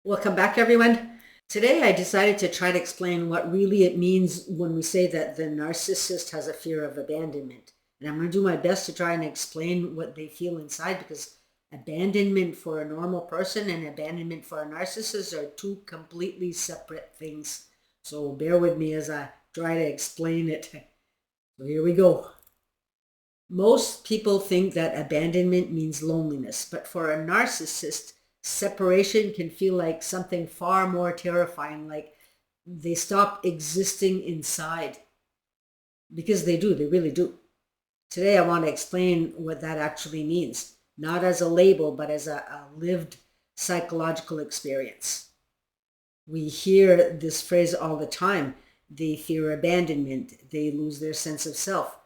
Welcome back, everyone. Today, I decided to try to explain what really it means when we say that the narcissist has a fear of abandonment. And I'm going to do my best to try and explain what they feel inside, because abandonment for a normal person and abandonment for a narcissist are two completely separate things. So bear with me as I try to explain it. So here we go. Most people think that abandonment means loneliness, but for a narcissist, separation can feel like something far more terrifying, like they stop existing inside. Because they really do. Today, I want to explain what that actually means, not as a label, but as a lived psychological experience. We hear this phrase all the time. They fear abandonment. They lose their sense of self.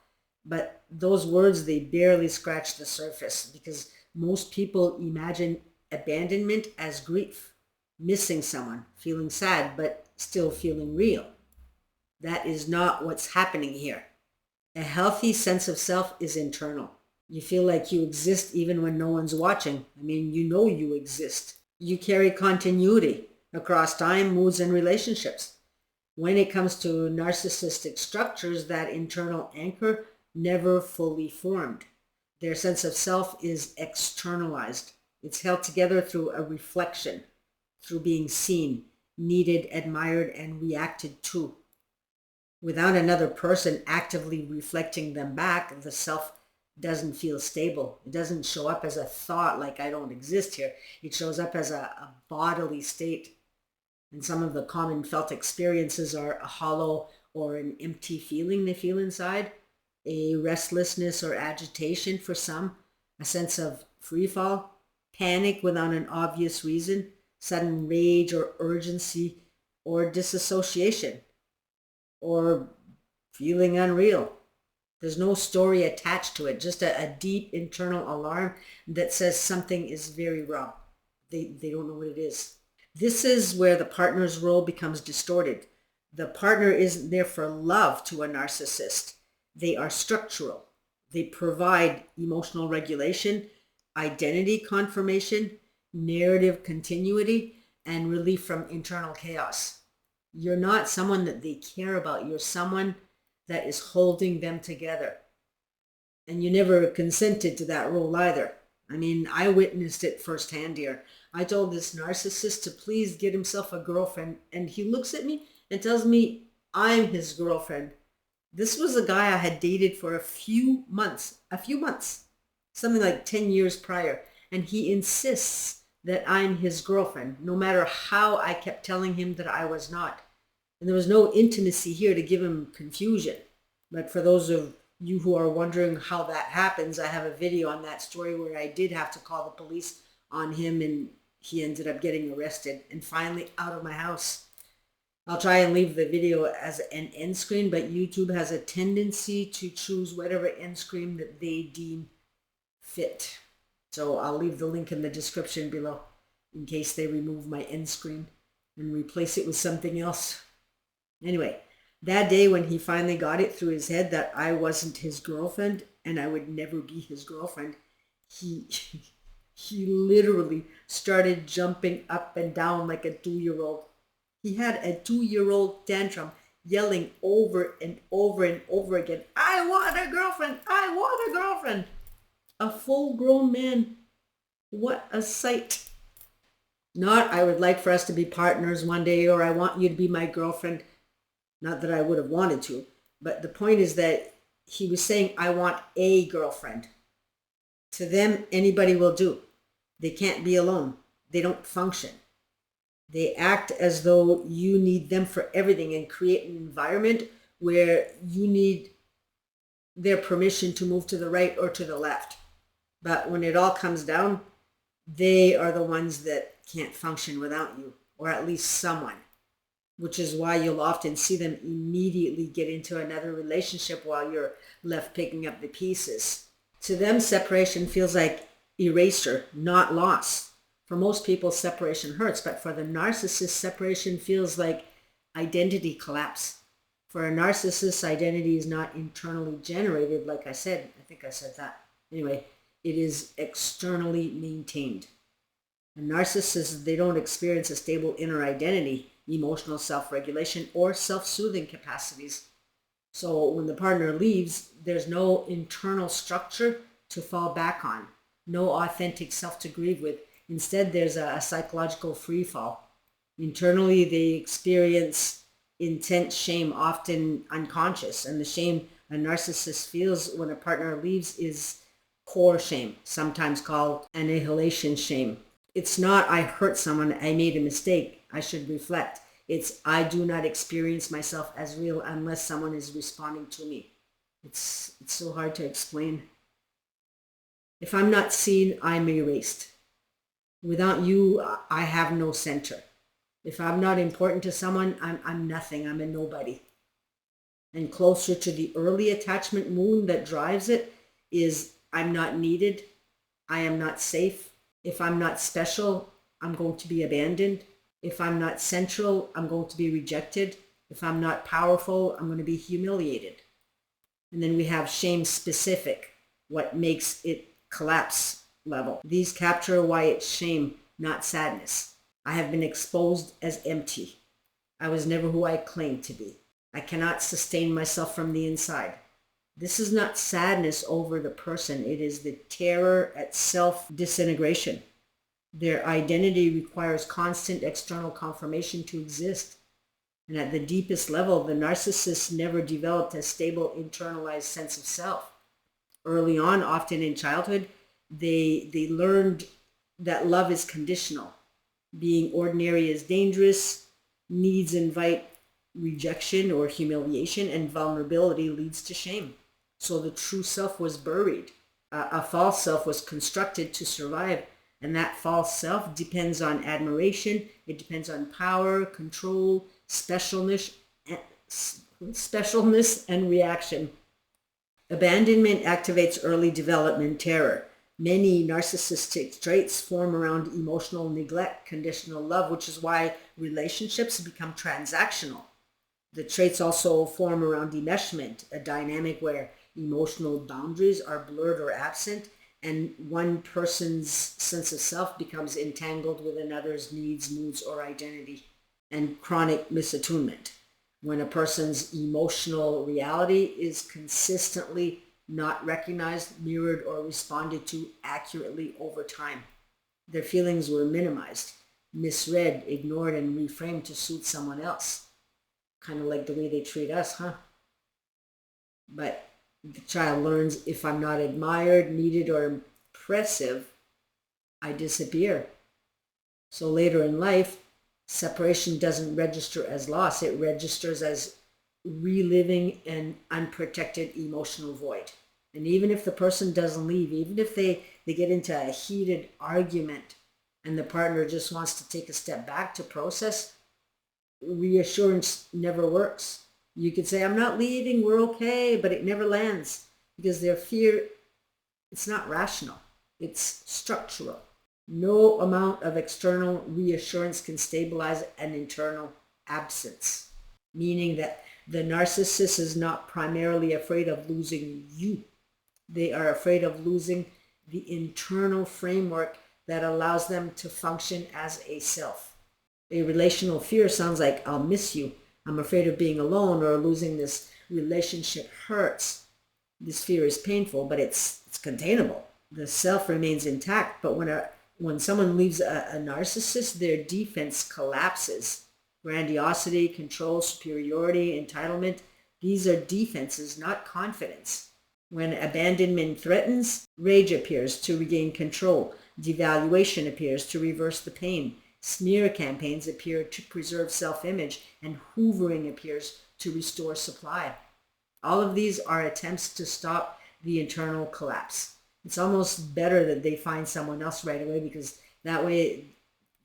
But those words, they barely scratch the surface, because most people imagine abandonment as grief, missing someone, feeling sad, but still feeling real. That is not what's happening here. A healthy sense of self is internal. You feel like you exist even when no one's watching. I mean, you know you exist. You carry continuity across time, moods, and relationships. When it comes to narcissistic structures, that internal anchor never fully formed. Their sense of self is externalized. It's held together through a reflection, through being seen, needed, admired, and reacted to. Without another person actively reflecting them back, the self doesn't feel stable. It doesn't show up as a thought like I don't exist here. It shows up as a bodily state. And some of the common felt experiences are a hollow or an empty feeling they feel inside, a restlessness or agitation for some, a sense of free fall, panic without an obvious reason, sudden rage or urgency, or disassociation, or feeling unreal. There's no story attached to it, just a deep internal alarm that says something is very wrong. They don't know what it is. This is where the partner's role becomes distorted. The partner isn't there for love to a narcissist. They are structural. They provide emotional regulation, identity confirmation, narrative continuity, and relief from internal chaos. You're not someone that they care about. You're someone that is holding them together. And you never consented to that role either. I mean, I witnessed it firsthand here. I told this narcissist to please get himself a girlfriend, and he looks at me and tells me I'm his girlfriend. This was a guy I had dated for a few months, something like 10 years prior, and he insists that I'm his girlfriend, no matter how I kept telling him that I was not. And there was no intimacy here to give him confusion. But for those of you who are wondering how that happens, I have a video on that story where I did have to call the police on him, and he ended up getting arrested and finally out of my house. I'll try and leave the video as an end screen, but YouTube has a tendency to choose whatever end screen that they deem fit. So I'll leave the link in the description below in case they remove my end screen and replace it with something else. Anyway, that day when he finally got it through his head that I wasn't his girlfriend and I would never be his girlfriend, he he literally started jumping up and down like a 2-year-old. He had a 2-year-old tantrum, yelling over and over and over again, I want a girlfriend! I want a girlfriend! A full-grown man. What a sight. Not, I would like for us to be partners one day, or I want you to be my girlfriend. Not that I would have wanted to, but the point is that he was saying, I want a girlfriend. To them, anybody will do. They can't be alone. They don't function. They act as though you need them for everything and create an environment where you need their permission to move to the right or to the left. But when it all comes down, they are the ones that can't function without you, or at least someone, which is why you'll often see them immediately get into another relationship while you're left picking up the pieces. To them, separation feels like erasure, not loss. For most people, separation hurts, but for the narcissist, separation feels like identity collapse. For a narcissist, identity is not internally generated, like I said. I think I said that. Anyway, it is externally maintained. A narcissist, they don't experience a stable inner identity, emotional self-regulation, or self-soothing capacities. So when the partner leaves, there's no internal structure to fall back on, no authentic self to grieve with. Instead, there's a psychological free fall. Internally, they experience intense shame, often unconscious, and the shame a narcissist feels when a partner leaves is core shame, sometimes called annihilation shame. It's not "I hurt someone, I made a mistake, I should reflect." It's "I do not experience myself as real unless someone is responding to me." It's so hard to explain. If I'm not seen, I'm erased. Without you, I have no center. If I'm not important to someone, I'm nothing. I'm a nobody. And closer to the early attachment wound that drives it is I'm not needed. I am not safe. If I'm not special, I'm going to be abandoned. If I'm not central, I'm going to be rejected. If I'm not powerful, I'm going to be humiliated. And then we have shame specific, what makes it collapse level. These capture why it's shame, not sadness. I have been exposed as empty. I was never who I claimed to be. I cannot sustain myself from the inside. This is not sadness over the person. It is the terror at self-disintegration. Their identity requires constant external confirmation to exist. And at the deepest level, the narcissist never developed a stable internalized sense of self. Early on, often in childhood, they learned that love is conditional. Being ordinary is dangerous. Needs invite rejection or humiliation, and vulnerability leads to shame. So the true self was buried. A false self was constructed to survive, and that false self depends on admiration. It depends on power, control, specialness, and reaction. Abandonment activates early development terror. Many narcissistic traits form around emotional neglect, conditional love, which is why relationships become transactional. The traits also form around enmeshment, a dynamic where emotional boundaries are blurred or absent, and one person's sense of self becomes entangled with another's needs, moods, or identity. And chronic misattunement, when a person's emotional reality is consistently not recognized, mirrored, or responded to accurately over time. Their feelings were minimized, misread, ignored, and reframed to suit someone else. Kind of like the way they treat us, huh? But the child learns, if I'm not admired, needed, or impressive, I disappear. So later in life, separation doesn't register as loss. It registers as reliving an unprotected emotional void. And even if the person doesn't leave, even if they get into a heated argument and the partner just wants to take a step back to process, reassurance never works. You could say, I'm not leaving, we're okay, but it never lands because their fear, it's not rational, it's structural. No amount of external reassurance can stabilize an internal absence, meaning that the narcissist is not primarily afraid of losing you. They are afraid of losing the internal framework that allows them to function as a self. A relational fear sounds like, I'll miss you. I'm afraid of being alone, or losing this relationship hurts. This fear is painful, but it's containable. The self remains intact, but when someone leaves a narcissist, their defense collapses. Grandiosity, control, superiority, entitlement, these are defenses, not confidence. When abandonment threatens, rage appears to regain control. Devaluation appears to reverse the pain. Smear campaigns appear to preserve self-image, and hoovering appears to restore supply. All of these are attempts to stop the internal collapse. It's almost better that they find someone else right away, because that way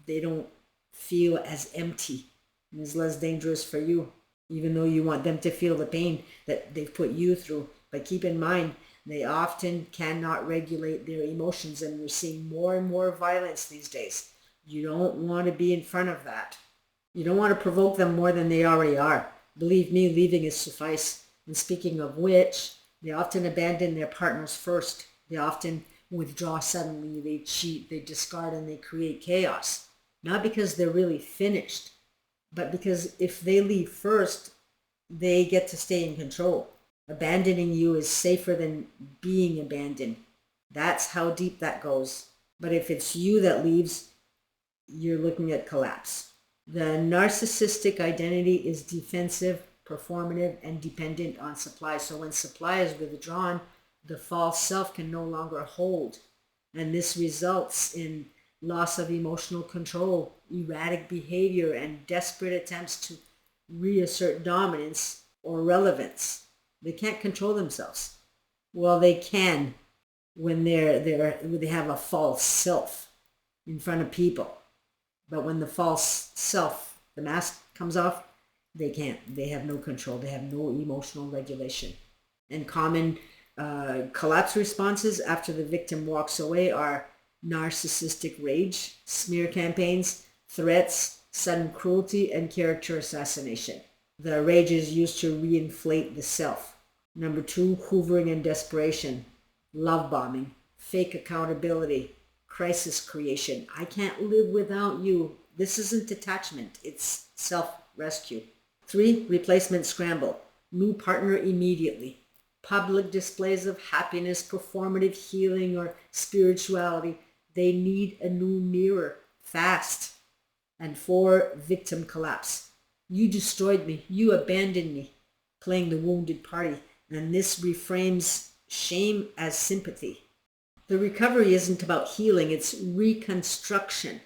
they don't feel as empty and is less dangerous for you, even though you want them to feel the pain that they've put you through. But keep in mind, they often cannot regulate their emotions, and we're seeing more and more violence these days. You don't want to be in front of that. You don't want to provoke them more than they already are. Believe me, leaving is suffice. And speaking of which, they often abandon their partners first. They often withdraw suddenly, they cheat, they discard, and they create chaos. Not because they're really finished, but because if they leave first, they get to stay in control. Abandoning you is safer than being abandoned. That's how deep that goes. But if it's you that leaves, you're looking at collapse. The narcissistic identity is defensive, performative, and dependent on supply. So when supply is withdrawn, the false self can no longer hold. And this results in loss of emotional control, erratic behavior, and desperate attempts to reassert dominance or relevance. They can't control themselves. Well, they can when they have a false self in front of people. But when the false self, the mask comes off, they can't. They have no control. They have no emotional regulation. And common collapse responses after the victim walks away are narcissistic rage, smear campaigns, threats, sudden cruelty, and character assassination. The rage is used to reinflate the self. Number 2, hoovering and desperation, love bombing, fake accountability, crisis creation. I can't live without you. This isn't attachment, it's self-rescue. 3, replacement scramble, new partner immediately. Public displays of happiness, performative healing, or spirituality. They need a new mirror, fast. And 4, victim collapse. You destroyed me. You abandoned me. Playing the wounded party. And this reframes shame as sympathy. The recovery isn't about healing, it's reconstruction.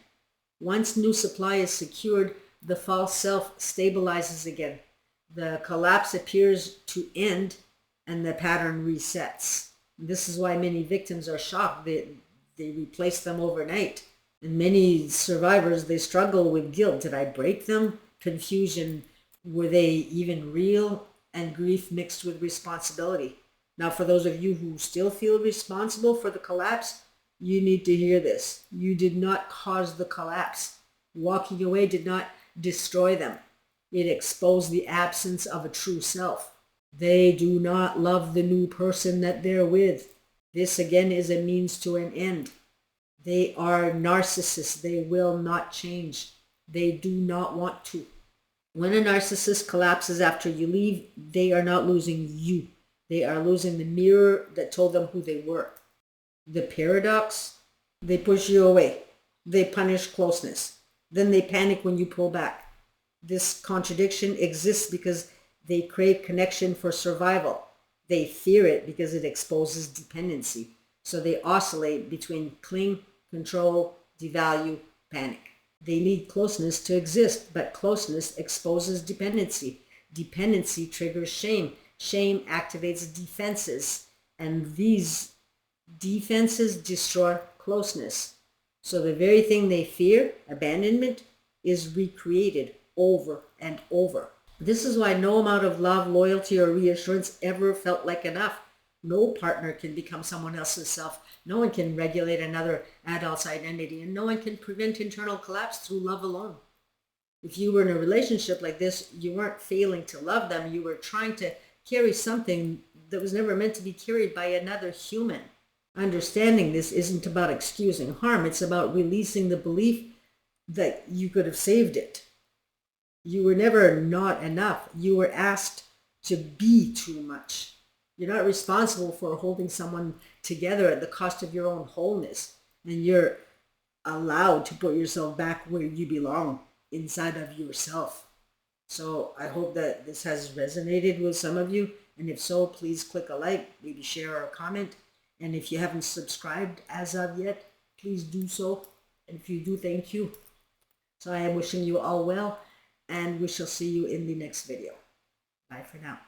Once new supply is secured, the false self stabilizes again. The collapse appears to end and the pattern resets. This is why many victims are shocked. They replace them overnight. And many survivors, they struggle with guilt. Did I break them? Confusion. Were they even real? And grief mixed with responsibility. Now, for those of you who still feel responsible for the collapse, you need to hear this. You did not cause the collapse. Walking away did not destroy them. It exposed the absence of a true self. They do not love the new person that they're with. This again is a means to an end. They are narcissists. They will not change. They do not want to. When a narcissist collapses after you leave, they are not losing you. They are losing the mirror that told them who they were. The paradox, they push you away. They punish closeness. Then they panic when you pull back. This contradiction exists because they crave connection for survival. They fear it because it exposes dependency. So they oscillate between cling, control, devalue, panic. They need closeness to exist, but closeness exposes dependency. Dependency triggers shame. Shame activates defenses, and these defenses destroy closeness. So the very thing they fear, abandonment, is recreated over and over. This is why no amount of love, loyalty, or reassurance ever felt like enough. No partner can become someone else's self. No one can regulate another adult's identity, and no one can prevent internal collapse through love alone. If you were in a relationship like this, you weren't failing to love them. You were trying to carry something that was never meant to be carried by another human. Understanding this isn't about excusing harm. It's about releasing the belief that you could have saved it. You were never not enough. You were asked to be too much. You're not responsible for holding someone together at the cost of your own wholeness. And you're allowed to put yourself back where you belong, inside of yourself. So I hope that this has resonated with some of you. And if so, please click a like, maybe share or a comment. And if you haven't subscribed as of yet, please do so. And if you do, thank you. So I am wishing you all well, and we shall see you in the next video. Bye for now.